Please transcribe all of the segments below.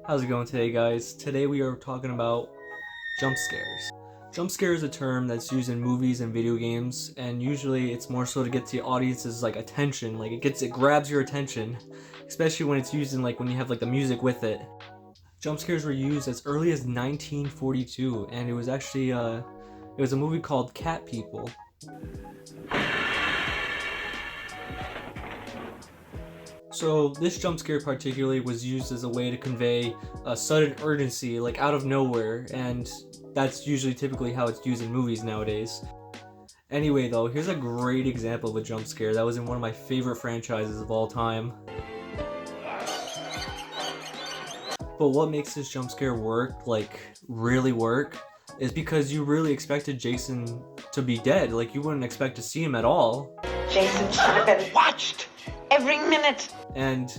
How's it going today, guys? Today we are talking about jump scares. Jump scare is a term that's used in movies and video games, and usually it's more so to get the audience's attention. It grabs your attention, especially when it's used in when you have the music with it. Jump scares were used as early as 1942, and it was actually it was a movie called Cat People. So this jump scare particularly was used as a way to convey a sudden urgency, out of nowhere, and that's usually typically how it's used in movies nowadays. Anyway though, here's a great example of a jump scare that was in one of my favorite franchises of all time. But what makes this jump scare work, really work, is because you really expected Jason to be dead. You wouldn't expect to see him at all. Jason should have been watched every minute. And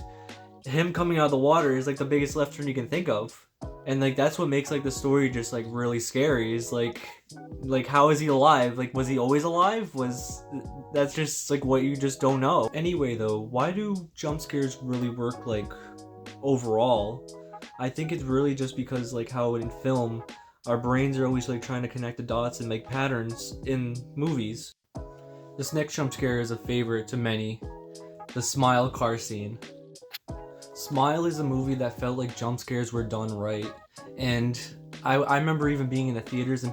him coming out of the water is the biggest left turn you can think of. And that's what makes the story just really scary, is how is he alive? Was he always alive? That's just what you just don't know. Anyway though, why do jump scares really work overall? I think it's really just because how in film our brains are always trying to connect the dots and make patterns in movies. This next jump scare is a favorite to many. The Smile car scene. Smile is a movie that felt like jump scares were done right, and I remember even being in the theaters and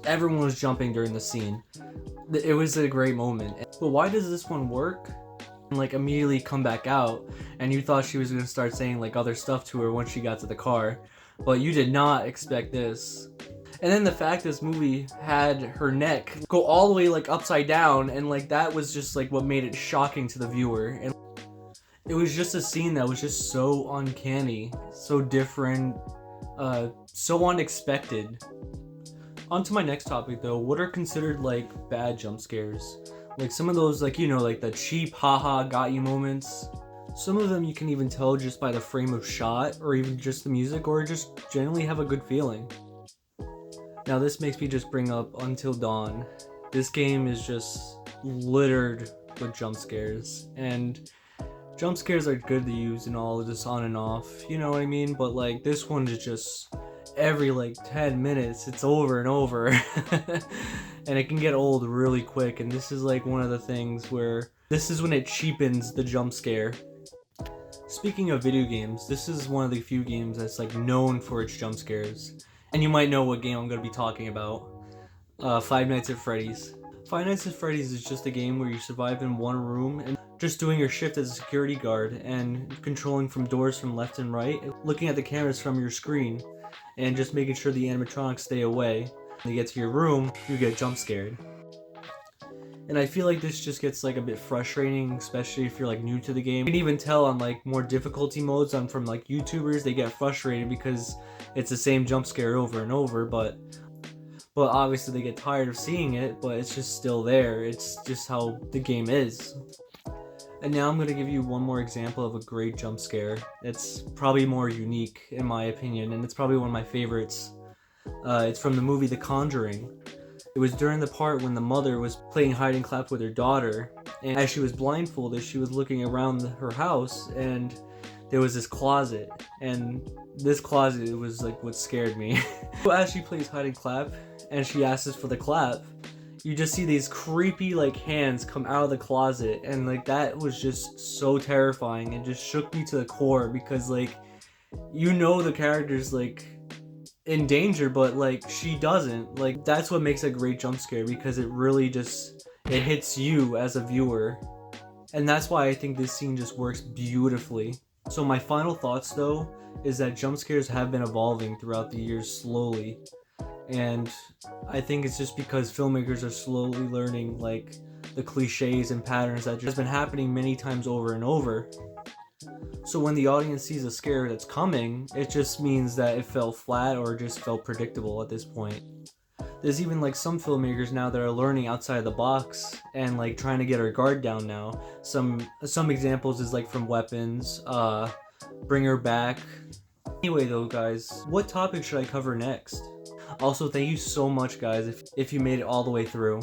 everyone was jumping during the scene. It was a great moment. But why does this one work and immediately come back out, and you thought she was gonna start saying other stuff to her once she got to the car, but you did not expect this. And then the fact this movie had her neck go all the way upside down, and that was just what made it shocking to the viewer. And it was just a scene that was just so uncanny, so different, so unexpected. On to my next topic though, what are considered bad jump scares? Some of those the cheap haha got you moments. Some of them you can even tell just by the frame of shot, or even just the music, or just generally have a good feeling. Now this makes me just bring up Until Dawn. This game is just littered with jump scares, and jump scares are good to use and all, just on and off, you know what I mean? But this one is just every 10 minutes it's over and over. And it can get old really quick, and this is one of the things where this is when it cheapens the jump scare. Speaking of video games, this is one of the few games that's known for its jump scares. And you might know what game I'm going to be talking about. Five Nights at Freddy's. Five Nights at Freddy's is just a game where you survive in one room and just doing your shift as a security guard and controlling from doors from left and right, looking at the cameras from your screen, and just making sure the animatronics stay away. When you get to your room, you get jump scared. And I feel this just gets a bit frustrating, especially if you're new to the game. You can even tell on more difficulty modes from YouTubers, they get frustrated because it's the same jump scare over and over, but obviously they get tired of seeing it, but it's just still there. It's just how the game is. And now I'm going to give you one more example of a great jump scare. It's probably more unique in my opinion, and it's probably one of my favorites. It's from the movie The Conjuring. It was during the part when the mother was playing hide and clap with her daughter, and as she was blindfolded, she was looking around her house, and there was this closet, and this closet was what scared me. So as she plays hide and clap, and she asks for the clap, you just see these creepy hands come out of the closet, and that was just so terrifying and just shook me to the core, because the character's in danger, but she doesn't. That's what makes a great jump scare, because it really just it hits you as a viewer, and that's why I think this scene just works beautifully. So my final thoughts though is that jump scares have been evolving throughout the years slowly, and I think it's just because filmmakers are slowly learning the cliches and patterns that just been happening many times over and over. So when the audience sees a scare that's coming, it just means that it fell flat or just felt predictable at this point. There's even some filmmakers now that are learning outside of the box and trying to get our guard down now. Some examples is from Weapons, Bring Her Back. Anyway though guys, what topic should I cover next? Also, thank you so much guys if you made it all the way through.